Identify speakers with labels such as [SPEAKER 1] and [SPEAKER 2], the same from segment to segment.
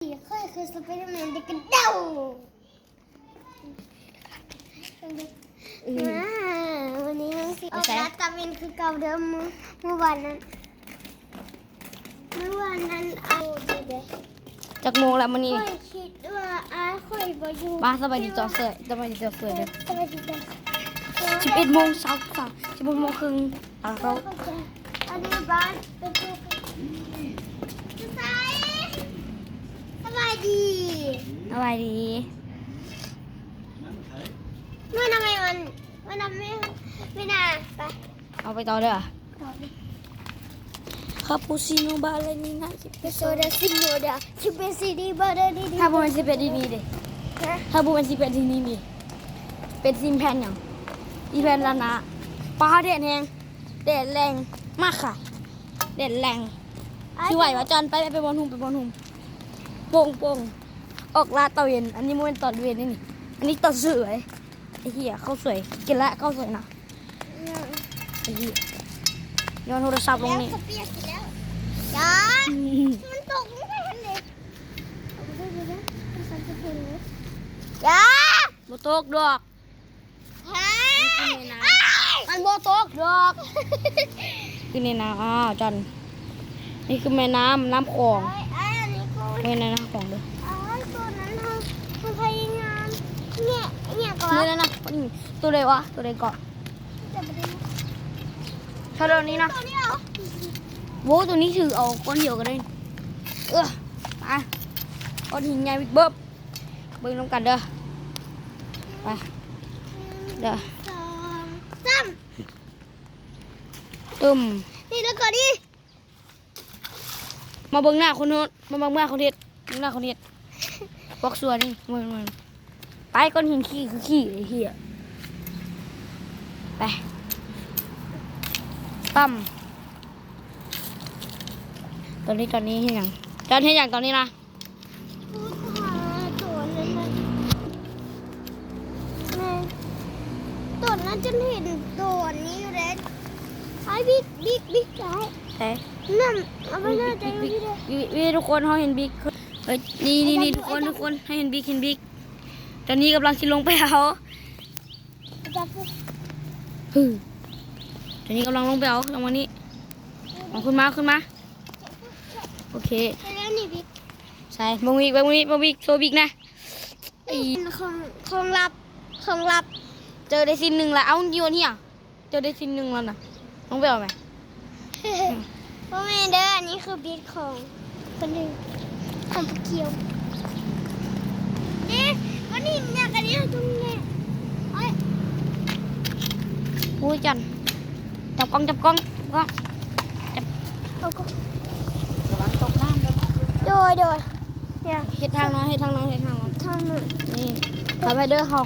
[SPEAKER 1] ค่อยคือสไปเดอร์แมนเด็กกระเด้าวันนี้มันสิออกรัดตาวินคือเก่าเดิมเมื่อวานนั้นเอาเด็ก
[SPEAKER 2] จากโมงแล้วมันนี่
[SPEAKER 1] ค่อยคิดว่าค่อยบ่อยู่
[SPEAKER 2] บ้าสบายดีจอเสยสบายดีจอเสยเลย
[SPEAKER 1] สวัสดีจ้ะ
[SPEAKER 2] 11 โมงเช้าค่ะ11 โมงครึ่งเรา
[SPEAKER 1] อันนี้บ้านเป็นตัวสบายดี
[SPEAKER 2] สบายดี
[SPEAKER 1] เมื่อทำไมมันทำไม่น่าไป
[SPEAKER 2] เอาไปต่อเด้อคาปูชิโน่บาเลนี่นะ
[SPEAKER 1] เป็นโซดาซิโนดาชิเป็นซีดีบาร์ดีดี
[SPEAKER 2] ถ้าบุมันสิเป็นที่นี่เด้ถ้าบุมันสิเป็นที่นี่นี่เป็นซิมแพนอย่างอีแพนละนะปลาแดดแห้งแดดแรงมากค่ะแดดแรงที่ไหววะจอนไปบนหุ่มโป่งออกลาดตะเวนอันนี้มันตอนเวนนี่อันนี้ตอนสวยไอ้เหี้ยเข้าสวยกินละเข้าสวยนะไอ้เหี้ยย้อนโทรศัพท์ลงนี่
[SPEAKER 1] เปียกแล้วจ้ามันตกไม่ใช่มันเลยจ้า
[SPEAKER 2] โบตกดอก
[SPEAKER 1] ฮะ
[SPEAKER 2] มันโบตกดอกคือในน้ำอ้าวจันนี่คือแม่น้ำคลอง
[SPEAKER 1] อันนี้กู
[SPEAKER 2] ไม่ในน้ำคลองเด้อ
[SPEAKER 1] ตัวนั้นมันพยายามเนี่ยก่อน
[SPEAKER 2] นี่นะนี่ตัวใดวะตัวใดเกาะ
[SPEAKER 1] จะไปดู
[SPEAKER 2] ถ้าเดี๋ยวนี้นะ
[SPEAKER 1] ตัวนี้เหรอ
[SPEAKER 2] โว้ตัวนี้ถือเอาก้อนเดียวก็ได้ไปก้อนหินใหญ่บิ๊กเบิ้มเบิ้งน้ำกันเด้อไปเด้อ
[SPEAKER 1] สองสาม
[SPEAKER 2] ตึม
[SPEAKER 1] นี่แล้วก่อนดิ
[SPEAKER 2] มาเบิ้งหน้าคนโน้นมาเบิ้งหน้าคนเด็ดเบิ้งหน้าคนเด็ดบอกส่วนนี่มันไปก้อนหินขี้คือขี้ไอ้เหี้ยไปตั้มตอนนี้เห็นยังตอนเห็นยังตอนนี้นะ
[SPEAKER 1] ตัวนั้นตัวนั้นจนเห็นตัวนี้อยู่แล้วไอ้บิ๊กไอ้
[SPEAKER 2] แต่
[SPEAKER 1] นั่นเอาไปเลยใจพี่เลย
[SPEAKER 2] วิทุกคนเขาเห็นบิ๊กเฮ้ยนี่ทุกคนให้เห็นบิ๊กตอนนี้กำลังชิลงไปเอา
[SPEAKER 1] จับไป
[SPEAKER 2] ตอนนี้กำลังลงไปเอาลงมานี้เอาขึ้นมาโอเค
[SPEAKER 1] แล้วนี่บิ๊ก
[SPEAKER 2] ใช่บางวิกโชว์บิ๊กนะ
[SPEAKER 1] ของลับ
[SPEAKER 2] เจอได้ซินหนึ่งละเอาโยนเฮียเจอได้ซินหนึ่งแล้วนะลงไปเอาไหม
[SPEAKER 1] พ่อแม่เด้ออันนี้คือบิ๊กของคนหนึ่งของเกียวนี่วันนี้อยากอันนี้ตรงนี้เอ้ย
[SPEAKER 2] อุ้ยจันจับกล้อง
[SPEAKER 1] เอาก็
[SPEAKER 2] ระวังตกน้ำ
[SPEAKER 1] โดยเนี่ย
[SPEAKER 2] เฮ็ดทางน้อย
[SPEAKER 1] ทางหนึ่ง
[SPEAKER 2] นี่ขอไปเด้อเขา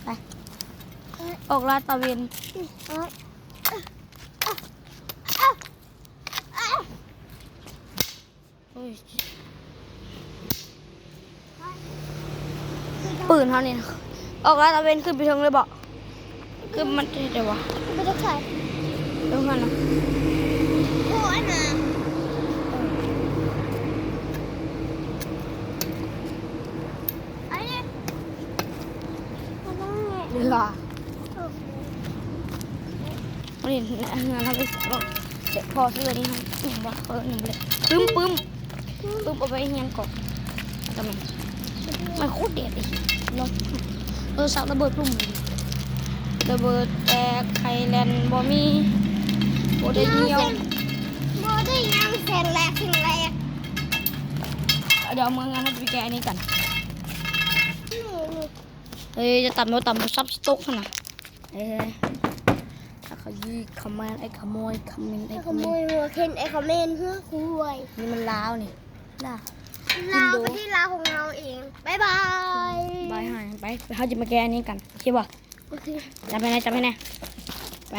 [SPEAKER 2] ไปออกลาดตะเวน
[SPEAKER 1] เอ้ย
[SPEAKER 2] ปืนเขาเนี่ยออกลาดตะเวนขึ้นไปถึงเลยบอกขึ้นมันเดี๋ยววะ
[SPEAKER 1] ไม่ต้องใส่
[SPEAKER 2] เดี๋ยวกันนะ
[SPEAKER 1] โอ้ยนะไอ้เนี่ยมันต้องไง
[SPEAKER 2] เรือเขาเห็นงานทำไปเด็กพอซื้อนี่ครับอย่างว่าหนึ่งเลยปึ้มเอาไปเฮียนกบทำไมมันโคตรเด็ดเลยสักระเบิดปุ่มระเบิดแตกไข่แลนบอมีโบได้เหี่ยว
[SPEAKER 1] โบได้ยังเสร็จแรก
[SPEAKER 2] เดี๋ยวเอามืองานให้ไปแกะอันนี้กัน
[SPEAKER 1] นี่
[SPEAKER 2] เฮ้ยจะต่ำซับสต๊อกขนาดถ้าเขายีขโมยขโมย
[SPEAKER 1] ขโมยหัวเข็นไอ้คอมเมนต์เพื่อคุย
[SPEAKER 2] นี่มันล้าวนี่ล้า
[SPEAKER 1] เราไปที่ร้านของเราเองบาย
[SPEAKER 2] บายหายไปเขาจะมาแกะอันนี้กันใช่ป่ะ
[SPEAKER 1] โอเค
[SPEAKER 2] จำไปนะไป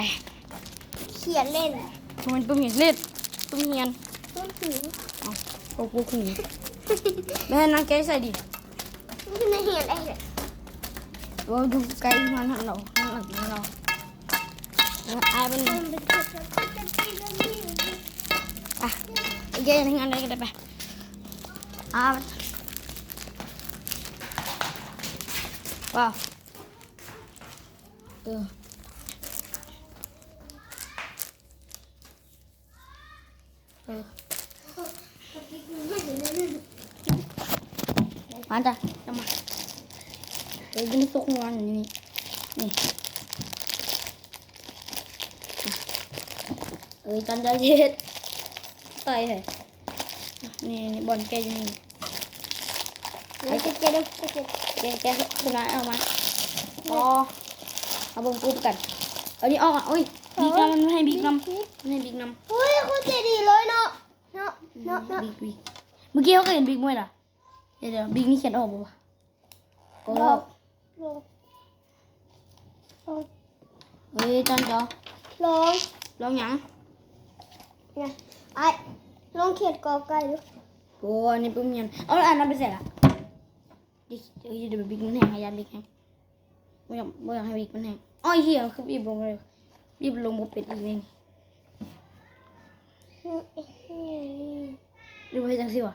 [SPEAKER 1] เขียนเล่น
[SPEAKER 2] มันตุ้มเหียนเล็ดตุ้มเหียน
[SPEAKER 1] ต้นถือ
[SPEAKER 2] เอากูขึ้นไม่ให้นางแกะใส่ดิ
[SPEAKER 1] นี่คือในเหียนไอ้เนี่ย
[SPEAKER 2] ว่าดูไกลมันหันเราข้างหลังเรา อายมัน
[SPEAKER 1] มันเป็นกฎจะตีแบบนี้
[SPEAKER 2] อ่ะโอเคทำงานอะไรกันได้ไปว้าวมาจ้ะจะมาเดี๋ยวจะมีซุกงอนอยู่นี่จันใจเย็ดต่อยเลยนี่บอลแกอยู่นี่ไอ้แกดูแกชนะเอามาเอาบงกุ้มกันเอานี่ออกอ่ะโอ้ยบิ๊กนำมันไม่ให้บิ๊กนำ
[SPEAKER 1] เฮ้ยคุณเจดีเลยเนาะ
[SPEAKER 2] บิ๊กเมื่อกี้เขาก็เห็นบิ๊กมั้ยล่ะเดี๋ยวบิ๊กนี่เขียนออกป่ะก็เฮ้ยจันจ๋อลองยัง
[SPEAKER 1] เนี่ยไอ้ลองเขียนกอไก่ดู
[SPEAKER 2] โอ้อันนี้ปุ่มยันเอาอันนั้นไปเสร็จละเดี๋ยวบิ๊กมันแห้งยันบิ๊กแห้งไม่อยากให้บิ๊กมันแห้งอ้อยเหี้ยคือบีบลงเลยบีบลงบนเป็ดอีกนึงดูให้จังสิวะ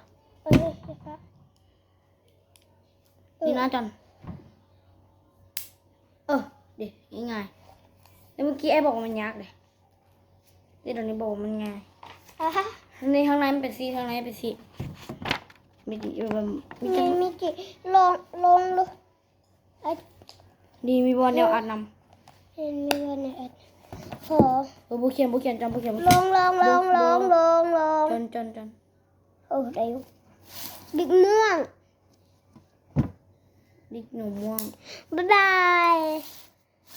[SPEAKER 2] ดีนะจันเดี๋ยวง่ายแล้วเมื่อกี้ไอ้บอกว่ามันยากเลยเดี๋ยวนี้บอกว่ามันง่ายข้างในมันเป็นสีข้างในเป็นสีมีกี่
[SPEAKER 1] ลงดู
[SPEAKER 2] ดีมีบอลเดียวอัดนำ
[SPEAKER 1] มีบอลเดียวอัดขอ
[SPEAKER 2] บุเขียนจำบุเขียน
[SPEAKER 1] ลงจนได้บิ๊กม่วง
[SPEAKER 2] บิ๊กหนูม่วง
[SPEAKER 1] บ๊ายบาย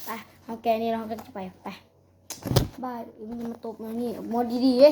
[SPEAKER 2] ไปเอาแกนี่เราก็จะไปบายมันมาตบมานี่มอดีๆเอ้